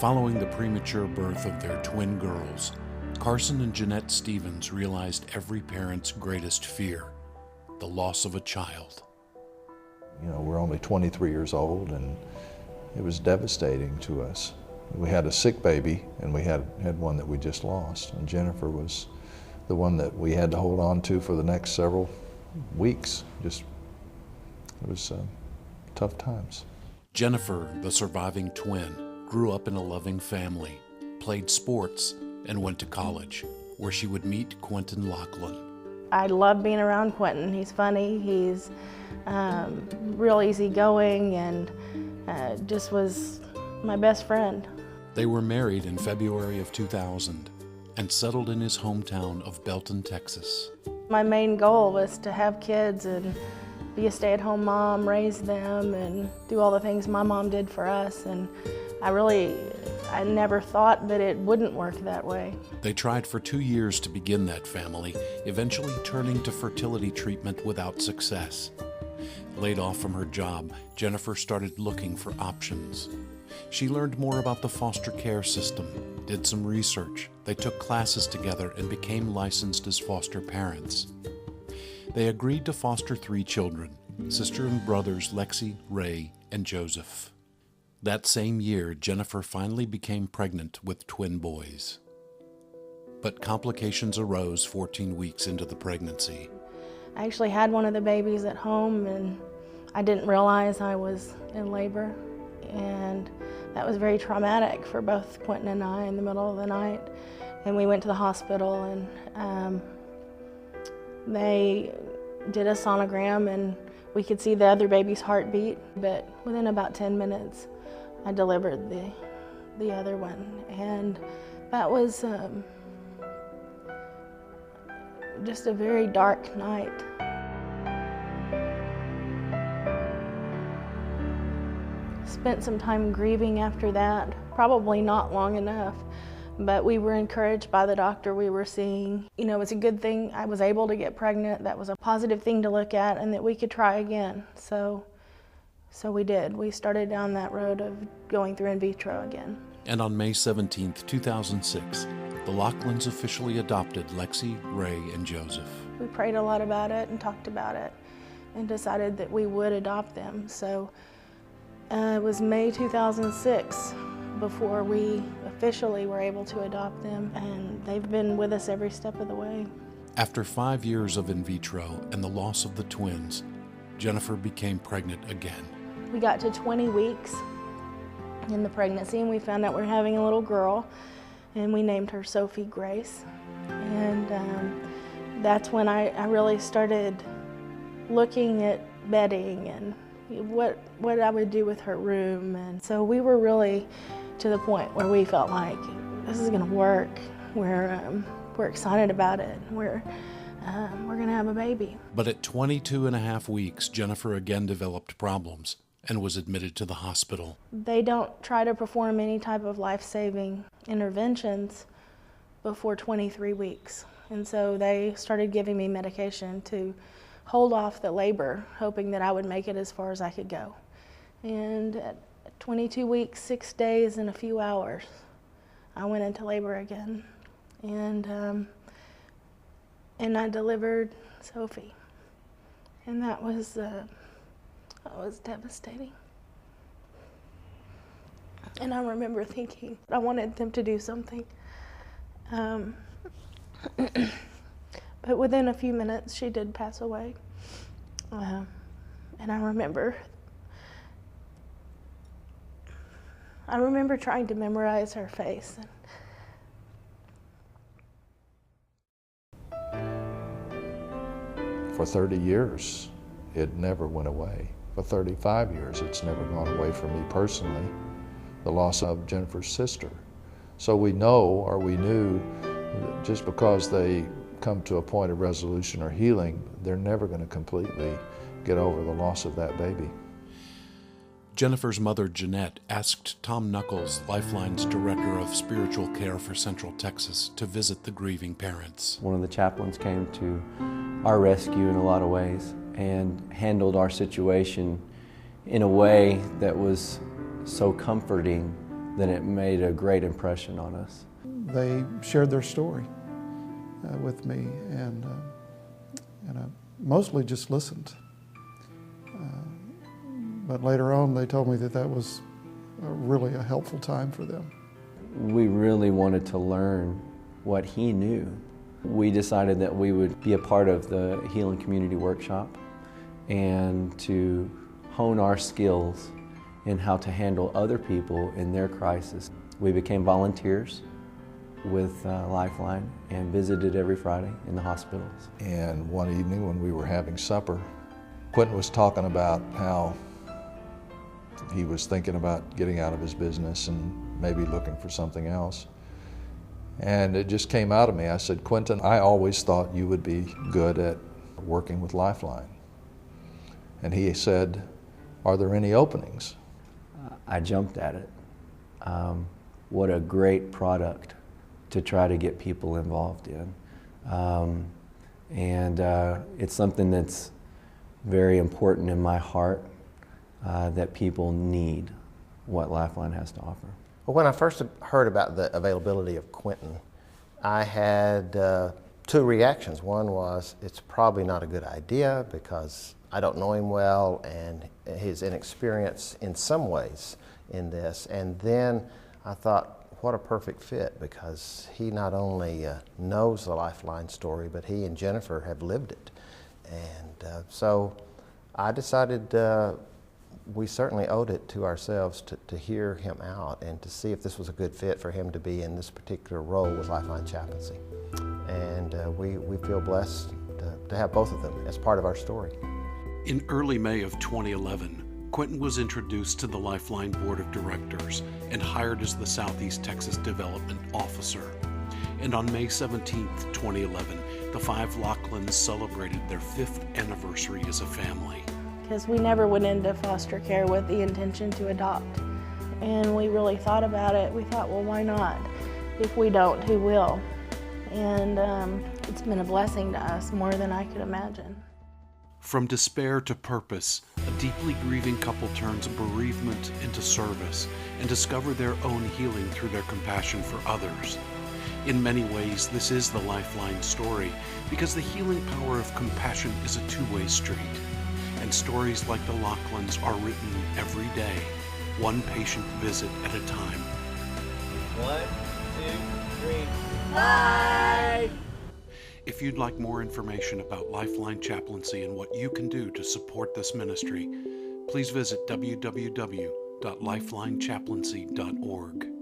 Following the premature birth of their twin girls, Carson and Jeanette Stevens realized every parent's greatest fear, the loss of a child. You know, we're only 23 years old, and it was devastating to us. We had a sick baby, and we had one that we just lost, and Jennifer was the one that we had to hold on to for the next several weeks. It was tough times. Jennifer, the surviving twin, grew up in a loving family, played sports, and went to college, where she would meet Quinton Laughlin. I love being around Quinton. He's funny, he's real easygoing, and just was my best friend. They were married in February of 2000 and settled in his hometown of Belton, Texas. My main goal was to have kids and be a stay-at-home mom, raise them, and do all the things my mom did for us. And I never thought that it wouldn't work that way. They tried for 2 years to begin that family, eventually turning to fertility treatment without success. Laid off from her job, Jennifer started looking for options. She learned more about the foster care system, did some research. They took classes together and became licensed as foster parents. They agreed to foster 3 children, sister and brothers Lexi, Ray, and Joseph. That same year, Jennifer finally became pregnant with twin boys. But complications arose 14 weeks into the pregnancy. I actually had one of the babies at home, and I didn't realize I was in labor. And that was very traumatic for both Quinton and I in the middle of the night. And we went to the hospital, and they did a sonogram, and we could see the other baby's heartbeat. But within about 10 minutes, I delivered the other one. And that was just a very dark night. Spent some time grieving after that, probably not long enough, but we were encouraged by the doctor we were seeing. You know, it's a good thing I was able to get pregnant. That was a positive thing to look at, and that we could try again. So we did. We started down that road of going through in vitro again. And on May 17, 2006, the Laughlins officially adopted Lexi, Ray, and Joseph. We prayed a lot about it and talked about it and decided that we would adopt them. So it was May 2006 before we officially were able to adopt them, and they've been with us every step of the way. After 5 years of in vitro and the loss of the twins, Jennifer became pregnant again. We got to 20 weeks in the pregnancy, and we found out we were having a little girl, and we named her Sophie Grace. And that's when I really started looking at bedding and what I would do with her room. And so we were really to the point where we felt like this is going to work. We're excited about it. We're going to have a baby. But at 22 and a half weeks, Jennifer again developed problems and was admitted to the hospital. They don't try to perform any type of life-saving interventions before 23 weeks. And so they started giving me medication to hold off the labor, hoping that I would make it as far as I could go. And at 22 weeks, 6 days, and a few hours, I went into labor again. And I delivered Sophie. And that was devastating. And I remember thinking I wanted them to do something. But within a few minutes, she did pass away. And I remember trying to memorize her face. For 30 years, it never went away. For 35 years, it's never gone away from me personally, the loss of Jennifer's sister. So we know, or we knew, that just because they come to a point of resolution or healing, they're never going to completely get over the loss of that baby. Jennifer's mother, Jeanette, asked Tom Knuckles, Lifeline's Director of Spiritual Care for Central Texas, to visit the grieving parents. One of the chaplains came to our rescue in a lot of ways and handled our situation in a way that was so comforting then it made a great impression on us. They shared their story with me, and I mostly just listened. But later on, they told me that was really a helpful time for them. We really wanted to learn what he knew. We decided that we would be a part of the Healing Community Workshop and to hone our skills in how to handle other people in their crisis. We became volunteers with Lifeline and visited every Friday in the hospitals. And one evening when we were having supper, Quinton was talking about how he was thinking about getting out of his business and maybe looking for something else. And it just came out of me. I said, Quinton, I always thought you would be good at working with Lifeline. And he said, are there any openings? I jumped at it. What a great product to try to get people involved in. It's something that's very important in my heart, that people need what Lifeline has to offer. Well, when I first heard about the availability of Quinton, I had two reactions. One was, it's probably not a good idea because I don't know him well and his inexperience in some ways in this. And then I thought, what a perfect fit, because he not only knows the Lifeline story, but he and Jennifer have lived it. And so I decided we certainly owed it to ourselves to hear him out and to see if this was a good fit for him to be in this particular role with Lifeline Chaplaincy. And we feel blessed to have both of them as part of our story. In early May of 2011, Quinton was introduced to the Lifeline Board of Directors and hired as the Southeast Texas Development Officer. And on May 17, 2011, the five Lochlins celebrated their 5th anniversary as a family. Because we never went into foster care with the intention to adopt. And we really thought about it. We thought, well, why not? If we don't, who will? And it's been a blessing to us, more than I could imagine. From despair to purpose, a deeply grieving couple turns bereavement into service and discover their own healing through their compassion for others. In many ways, this is the Lifeline story, because the healing power of compassion is a two-way street. And stories like the Lochlins are written every day, one patient visit at a time. 1, 2, 3. Bye! If you'd like more information about Lifeline Chaplaincy and what you can do to support this ministry, please visit www.lifelinechaplaincy.org.